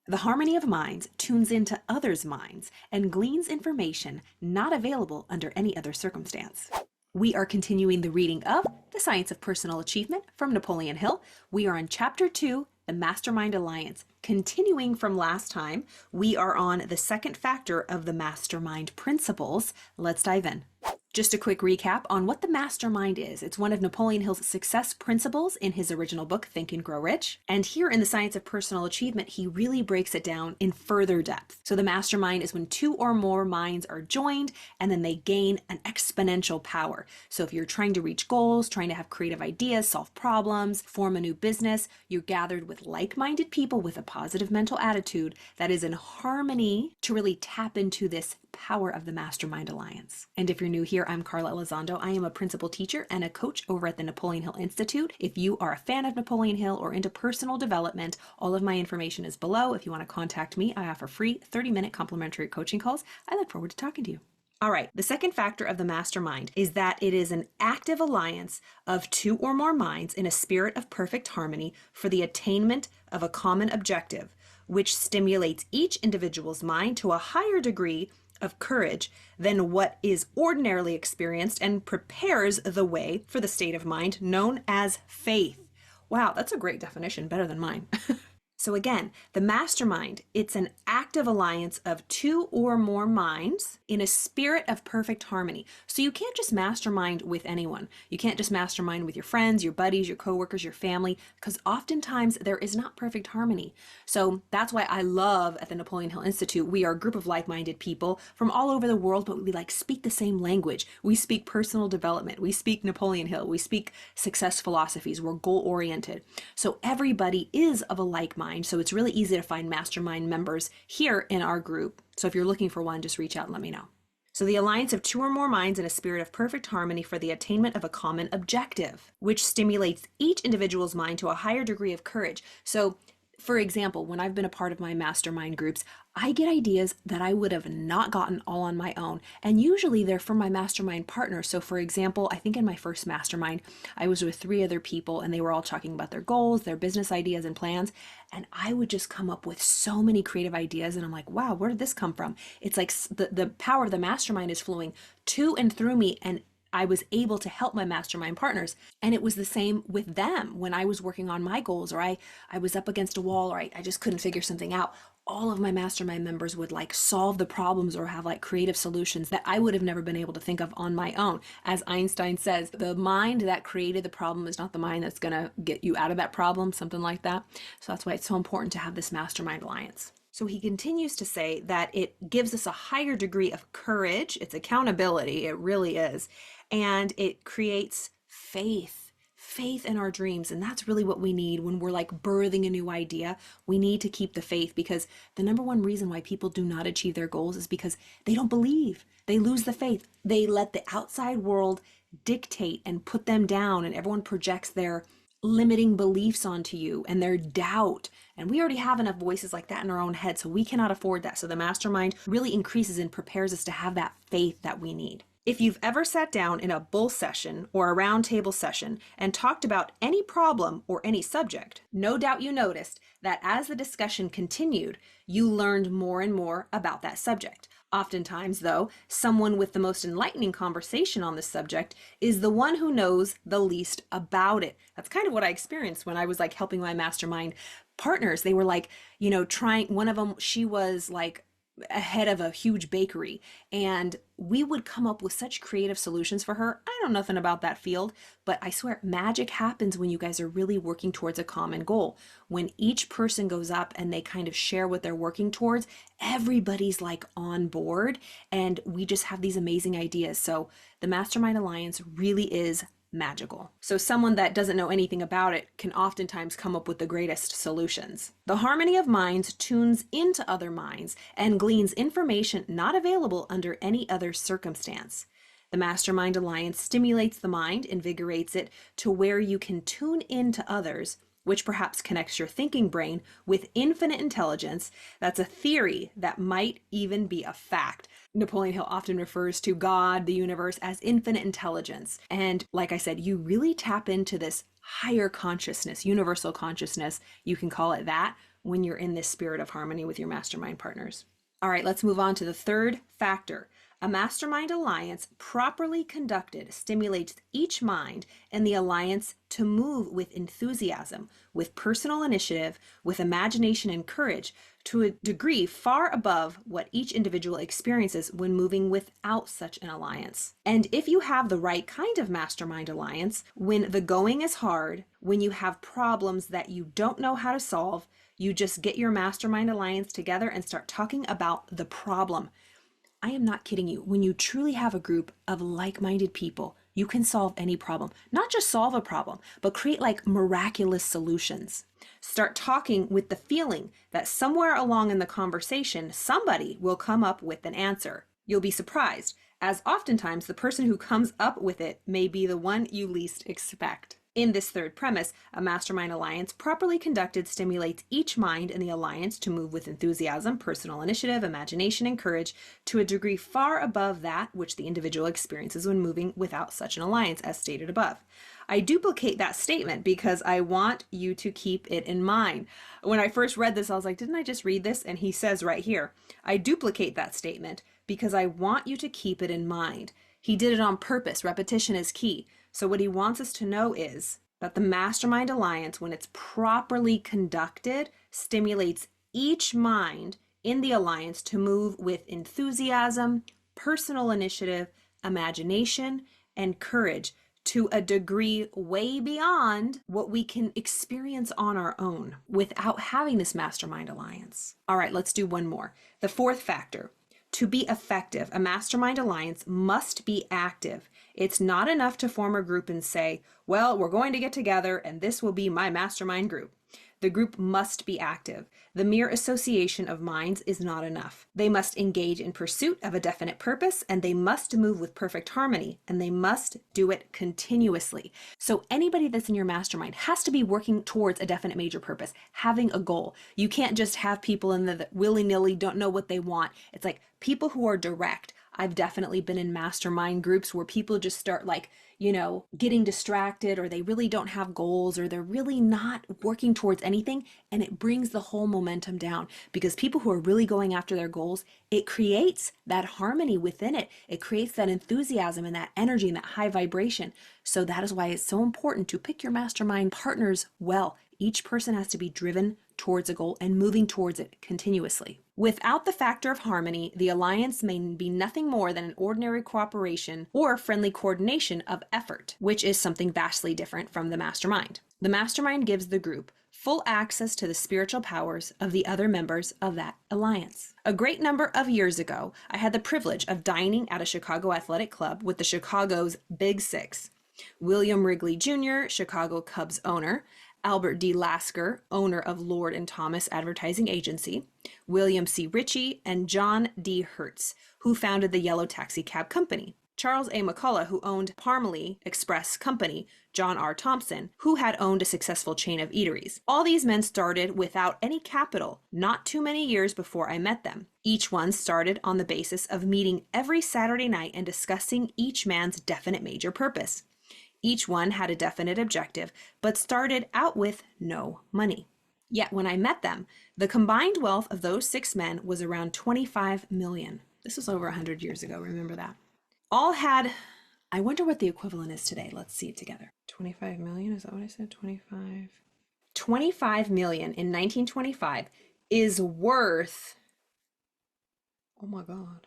The harmony of minds tunes into others' minds and gleans information not available under any other circumstance. We are continuing the reading of The Science of Personal Achievement from Napoleon Hill. We are on Chapter 2, The Mastermind Alliance. Continuing from last time, we are on the second factor of the mastermind principles. Let's dive in. Just a quick recap on what the mastermind is. It's one of Napoleon Hill's success principles in his original book, Think and Grow Rich. And here in The Science of Personal Achievement, he really breaks it down in further depth. So the mastermind is when two or more minds are joined and then they gain an exponential power. So if you're trying to reach goals, trying to have creative ideas, solve problems, form a new business, you're gathered with like-minded people with a positive mental attitude that is in harmony to really tap into this power of the Mastermind Alliance. And if you're new here, I'm Carla Elizondo. I am a principal teacher and a coach over at the Napoleon Hill Institute. If you are a fan of Napoleon Hill or into personal development, all of my information is below. If you want to contact me, I offer free 30-minute complimentary coaching calls. I look forward to talking to you. All right, the second factor of the mastermind is that it is an active alliance of two or more minds in a spirit of perfect harmony for the attainment of a common objective, which stimulates each individual's mind to a higher degree of courage than what is ordinarily experienced and prepares the way for the state of mind known as faith. Wow, that's a great definition, better than mine. So again, the mastermind, it's an active alliance of two or more minds in a spirit of perfect harmony. So you can't just mastermind with anyone. You can't just mastermind with your friends, your buddies, your coworkers, your family, because oftentimes there is not perfect harmony. So that's why I love at the Napoleon Hill Institute, we are a group of like-minded people from all over the world, but we speak the same language. We speak personal development. We speak Napoleon Hill. We speak success philosophies. We're goal-oriented. So everybody is of a like mind. So it's really easy to find mastermind members here in our group. So if you're looking for one, just reach out and let me know. So the alliance of two or more minds in a spirit of perfect harmony for the attainment of a common objective, which stimulates each individual's mind to a higher degree of courage. So for example, when I've been a part of my mastermind groups, I get ideas that I would have not gotten all on my own. And usually they're from my mastermind partner. So for example, I think in my first mastermind, I was with 3 other people and they were all talking about their goals, their business ideas and plans. And I would just come up with so many creative ideas. And I'm like, wow, where did this come from? It's like the power of the mastermind is flowing to and through me, and I was able to help my mastermind partners. And it was the same with them when I was working on my goals, or I was up against a wall, or I just couldn't figure something out. All of my mastermind members would solve the problems or have creative solutions that I would have never been able to think of on my own. As Einstein says, the mind that created the problem is not the mind that's going to get you out of that problem, something like that. So that's why it's so important to have this mastermind alliance. So he continues to say that it gives us a higher degree of courage. It's accountability. It really is. And it creates faith in our dreams. And that's really what we need when we're birthing a new idea. We need to keep the faith, because the number one reason why people do not achieve their goals is because they don't believe. They lose the faith. They let the outside world dictate and put them down, and everyone projects their limiting beliefs onto you and their doubt. And we already have enough voices like that in our own head, so we cannot afford that. So the mastermind really increases and prepares us to have that faith that we need. If you've ever sat down in a bull session or a round table session and talked about any problem or any subject, no doubt you noticed that as the discussion continued, you learned more and more about that subject. Oftentimes, though, someone with the most enlightening conversation on this subject is the one who knows the least about it. That's kind of what I experienced when I was helping my mastermind partners. They were trying, one of them, she was ahead of a huge bakery, and we would come up with such creative solutions for her. I know nothing about that field, but I swear magic happens when you guys are really working towards a common goal. When each person goes up and they kind of share what they're working towards, everybody's on board, and we just have these amazing ideas. So the Mastermind Alliance really is magical. So someone that doesn't know anything about it can oftentimes come up with the greatest solutions. The harmony of minds tunes into other minds and gleans information not available under any other circumstance. The Mastermind Alliance stimulates the mind, invigorates it to where you can tune in to others, which perhaps connects your thinking brain with infinite intelligence. That's a theory that might even be a fact. Napoleon Hill often refers to God, the universe, as infinite intelligence. And like I said, you really tap into this higher consciousness, universal consciousness, you can call it that, when you're in this spirit of harmony with your mastermind partners. All right, let's move on to the third factor. A mastermind alliance properly conducted stimulates each mind in the alliance to move with enthusiasm, with personal initiative, with imagination and courage, to a degree far above what each individual experiences when moving without such an alliance. And if you have the right kind of mastermind alliance, when the going is hard, when you have problems that you don't know how to solve, you just get your mastermind alliance together and start talking about the problem. I am not kidding you. When you truly have a group of like-minded people, you can solve any problem. Not just solve a problem, but create like miraculous solutions. Start talking with the feeling that somewhere along in the conversation, somebody will come up with an answer. You'll be surprised, as oftentimes the person who comes up with it may be the one you least expect. In this third premise, a mastermind alliance properly conducted stimulates each mind in the alliance to move with enthusiasm, personal initiative, imagination, and courage to a degree far above that which the individual experiences when moving without such an alliance, as stated above. I duplicate that statement because I want you to keep it in mind. When I first read this, I was like, didn't I just read this? And he says right here, I duplicate that statement because I want you to keep it in mind. He did it on purpose. Repetition is key. So what he wants us to know is that the mastermind alliance, when it's properly conducted, stimulates each mind in the alliance to move with enthusiasm, personal initiative, imagination, and courage to a degree way beyond what we can experience on our own without having this mastermind alliance. All right, let's do one more. The fourth factor. To be effective, a mastermind alliance must be active. It's not enough to form a group and say, well, we're going to get together and this will be my mastermind group. The group must be active. The mere association of minds is not enough. They must engage in pursuit of a definite purpose, and they must move with perfect harmony, and they must do it continuously. So anybody that's in your mastermind has to be working towards a definite major purpose, having a goal. You can't just have people in there that willy-nilly don't know what they want. It's like people who are direct. I've definitely been in mastermind groups where people just start getting distracted, or they really don't have goals, or they're really not working towards anything, and it brings the whole momentum down. Because people who are really going after their goals, it creates that harmony within it. It creates that enthusiasm and that energy and that high vibration. So that is why it's so important to pick your mastermind partners well. Each person has to be driven towards a goal and moving towards it continuously. Without the factor of harmony, the alliance may be nothing more than an ordinary cooperation or friendly coordination of effort, which is something vastly different from the mastermind. The mastermind gives the group full access to the spiritual powers of the other members of that alliance. A great number of years ago, I had the privilege of dining at a Chicago athletic club with the Chicago's Big Six: William Wrigley Jr., Chicago Cubs owner; Albert D. Lasker, owner of Lord & Thomas Advertising Agency; William C. Ritchie; and John D. Hertz, who founded the Yellow Taxi Cab Company; Charles A. McCullough, who owned Parmalee Express Company; John R. Thompson, who had owned a successful chain of eateries. All these men started without any capital, not too many years before I met them. Each one started on the basis of meeting every Saturday night and discussing each man's definite major purpose. Each one had a definite objective, but started out with no money. Yet when I met them, the combined wealth of those 6 men was around 25 million. This was over 100 years ago, remember that. All had, I wonder what the equivalent is today. Let's see it together. 25 million, is that what I said? 25. 25 million in 1925 is worth, oh my God.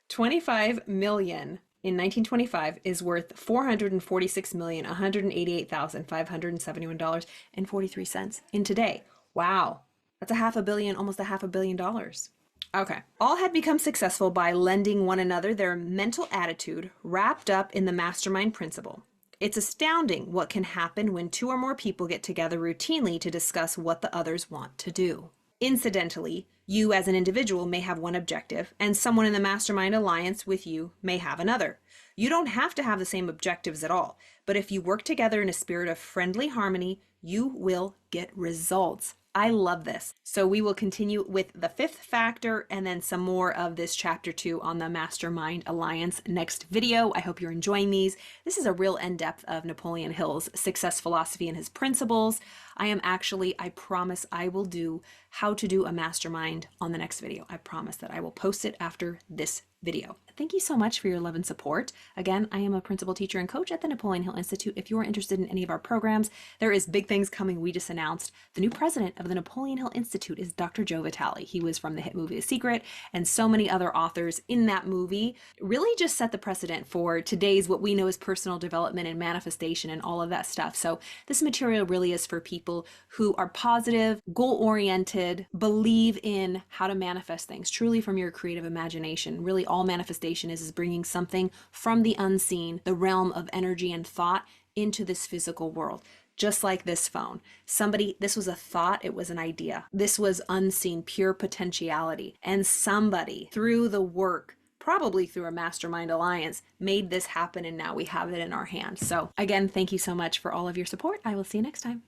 25 million in 1925 is worth $446,188,571.43 in today. Wow. That's almost a half a billion dollars. Okay. All had become successful by lending one another their mental attitude wrapped up in the mastermind principle. It's astounding what can happen when 2 or more people get together routinely to discuss what the others want to do. Incidentally, you as an individual may have one objective, and someone in the mastermind alliance with you may have another. You don't have to have the same objectives at all, but if you work together in a spirit of friendly harmony, you will get results. I love this. So we will continue with the 5th factor and then some more of this chapter 2 on the Mastermind Alliance next video. I hope you're enjoying these. This is a real in-depth of Napoleon Hill's success philosophy and his principles. I promise I will do how to do a mastermind on the next video. I promise that I will post it after this video. Thank you so much for your love and support. Again, I am a principal teacher and coach at the Napoleon Hill Institute. If you are interested in any of our programs, there is big things coming. We just announced the new president of the Napoleon Hill Institute is Dr. Joe Vitale. He was from the hit movie The Secret, and so many other authors in that movie really just set the precedent for today's what we know as personal development and manifestation and all of that stuff. So this material really is for people who are positive, goal-oriented, believe in how to manifest things truly from your creative imagination. Really, all manifestation is bringing something from the unseen, the realm of energy and thought, into this physical world. Just like this phone. This was a thought, it was an idea. This was unseen, pure potentiality. And somebody, through the work, probably through a mastermind alliance, made this happen, and now we have it in our hands. So again, thank you so much for all of your support. I will see you next time.